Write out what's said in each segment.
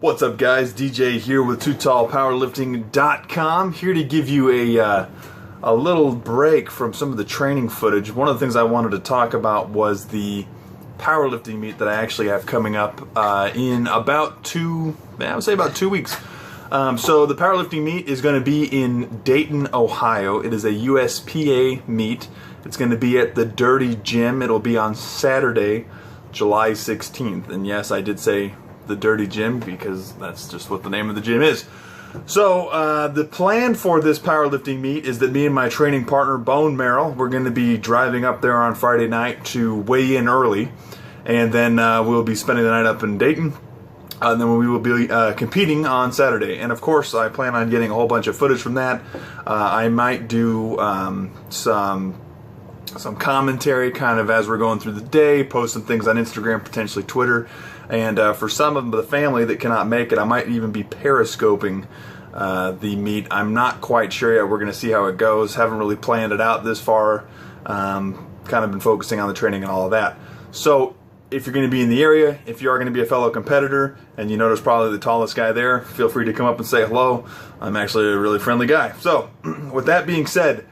What's up, guys? DJ here with TooTallPowerlifting.com, here to give you a little break from some of the training footage. One of the things I wanted to talk about was the powerlifting meet that I actually have coming up in about I would say about 2 weeks. So the powerlifting meet is going to be in Dayton, Ohio. It is a USPA meet. It's going to be at the Dirty Gym. It'll be on Saturday, July 16th. And yes, I did say the Dirty Gym because that's just what the name of the gym is. So the plan for this powerlifting meet is that me and my training partner Bone Marrow, we're going to be driving up there on Friday night to weigh in early, and then we'll be spending the night up in Dayton, and then we will be competing on Saturday. And of course I plan on getting a whole bunch of footage from that. I might do some commentary kind of as we're going through the day, post some things on Instagram, potentially Twitter. And for some of the family that cannot make it, I might even be periscoping the meet. I'm not quite sure yet. We're going to see how it goes. Haven't really planned it out this far. Kind of been focusing on the training and all of that. So if you're going to be in the area, if you are going to be a fellow competitor, and you notice probably the tallest guy there, feel free to come up and say hello. I'm actually a really friendly guy. So with that being said,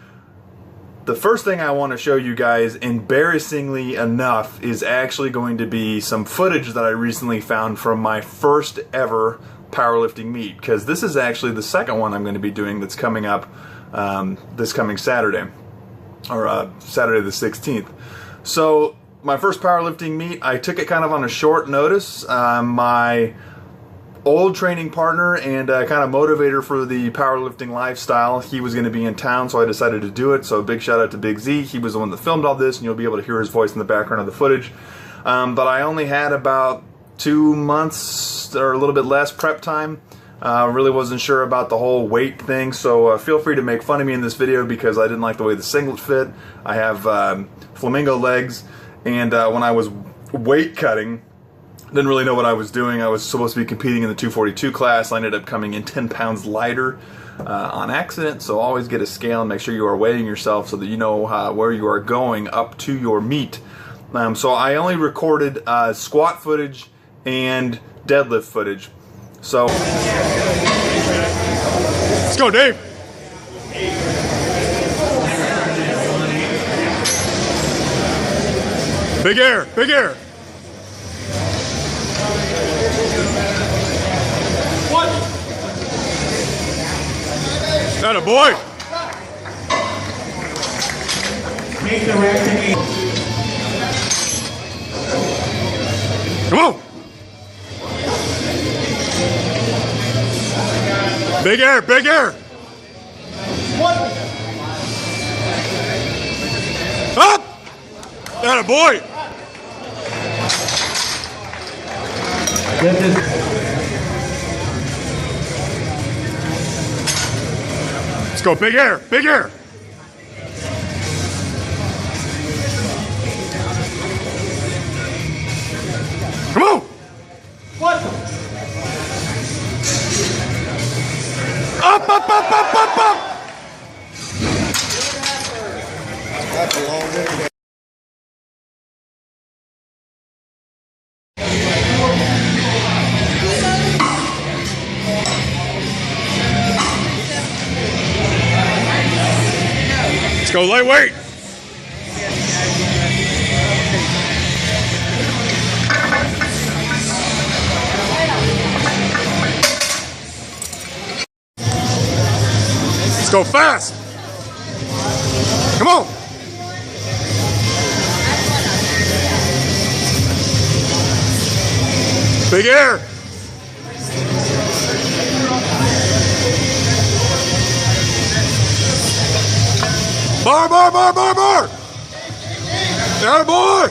the first thing I want to show you guys, embarrassingly enough, is actually going to be some footage that I recently found from my first ever powerlifting meet, because this is actually the second one I'm going to be doing that's coming up this coming Saturday, or Saturday the 16th. So my first powerlifting meet, I took it kind of on a short notice. My old training partner and kind of motivator for the powerlifting lifestyle, he was going to be in town, so I decided to do it. So big shout out to Big Z. He was the one that filmed all this, and you'll be able to hear his voice in the background of the footage. But I only had about 2 months or a little bit less prep time. Really wasn't sure about the whole weight thing, so feel free to make fun of me in this video because I didn't like the way the singlet fit. I have flamingo legs, and when I was weight cutting, didn't really know what I was doing. I was supposed to be competing in the 242 class. I ended up coming in 10 pounds lighter on accident. So always get a scale and make sure you are weighing yourself so that you know where you are going up to your meet. So I only recorded squat footage and deadlift footage. So let's go, Dave. Big air, big air. Atta boy! Make the rack. Come on! Big air, big air! Up! Atta boy! Let's go, big air, big air. Come on. What? Up, up, up, up, up, up. That's a long way. Let's go lightweight. Let's go fast. Come on. Big air. Bar, bar, bar, bar, bar! Atta boy!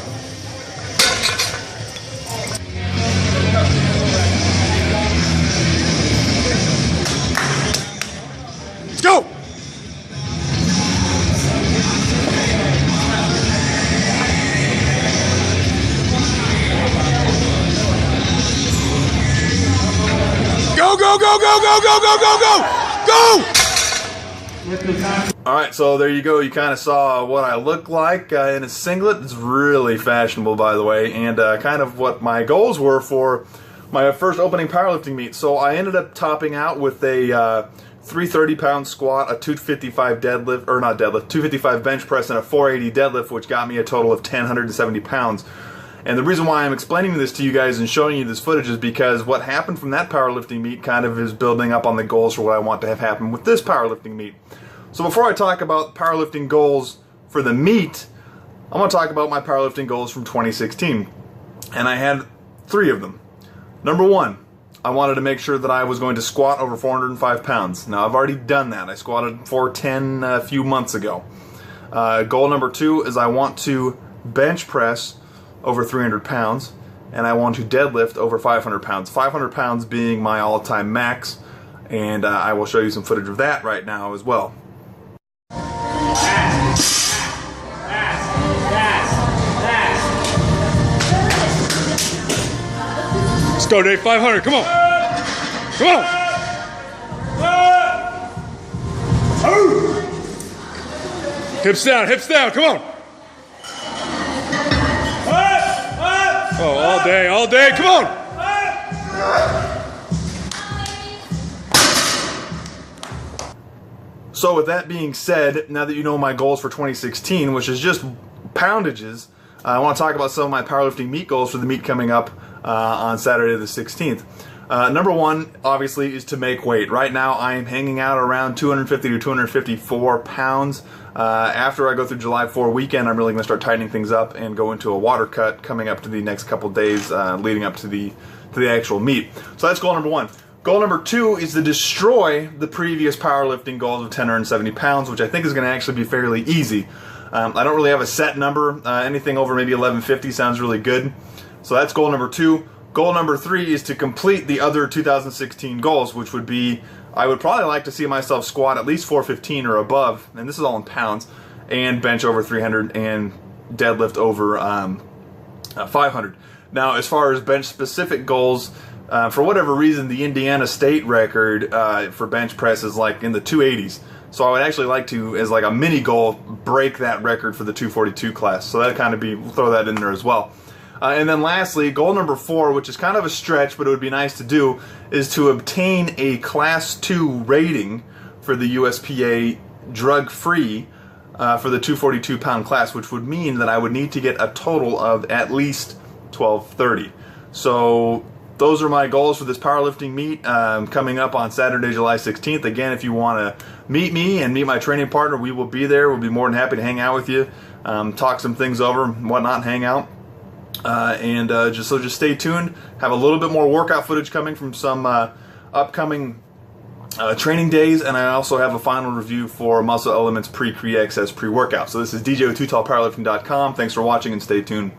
Let's go! Go, go, go, go, go, go, go, go, go! Go! Alright, so there you go. You kind of saw what I look like in a singlet. It's really fashionable, by the way, and kind of what my goals were for my first opening powerlifting meet. So I ended up topping out with a 330-pound squat, a 255 deadlift, or not deadlift, 255 bench press, and a 480 deadlift, which got me a total of 1,070 pounds. And the reason why I'm explaining this to you guys and showing you this footage is because what happened from that powerlifting meet kind of is building up on the goals for what I want to have happen with this powerlifting meet. So before I talk about powerlifting goals for the meet, I'm going to talk about my powerlifting goals from 2016. And I had 3 of them. Number 1, I wanted to make sure that I was going to squat over 405 pounds. Now, I've already done that. I squatted 410 a few months ago. Goal number 2 is I want to bench press over 300 pounds, and I want to deadlift over 500 pounds. 500 pounds being my all-time max, and I will show you some footage of that right now as well. Let's go, Dave. 500. Come on. Come on. Hips down. Come on. Oh, all day. Come on. So with that being said, now that you know my goals for 2016, which is just poundages, I want to talk about some of my powerlifting meet goals for the meet coming up on Saturday the 16th. Number 1, obviously, is to make weight. Right now, I am hanging out around 250 to 254 pounds. After I go through July 4 weekend, I'm really going to start tightening things up and go into a water cut coming up to the next couple days leading up to the actual meet. So that's goal number 1. Goal number 2 is to destroy the previous powerlifting goals of 1,070 pounds, which I think is going to actually be fairly easy. I don't really have a set number. Anything over maybe 1150 sounds really good. So that's goal number 2. Goal number 3 is to complete the other 2016 goals, which would be, I would probably like to see myself squat at least 415 or above, and this is all in pounds, and bench over 300 and deadlift over 500. Now, as far as bench specific goals, for whatever reason, the Indiana state record for bench press is like in the 280s. So I would actually like to, as like a mini goal, break that record for the 242 class. So that kind of be, we'll throw that in there as well. And then lastly, goal number 4, which is kind of a stretch, but it would be nice to do, is to obtain a Class 2 rating for the USPA drug-free for the 242-pound class, which would mean that I would need to get a total of at least 1230. So those are my goals for this powerlifting meet coming up on Saturday, July 16th. Again, if you want to meet me and meet my training partner, we will be there. We'll be more than happy to hang out with you, talk some things over and whatnot, hang out. Just stay tuned. Have a little bit more workout footage coming from some upcoming training days, and I also have a final review for Muscle Elements Pre-Access Pre-Workout. So this is DJ with TooTallPowerlifting.com. Thanks for watching and stay tuned.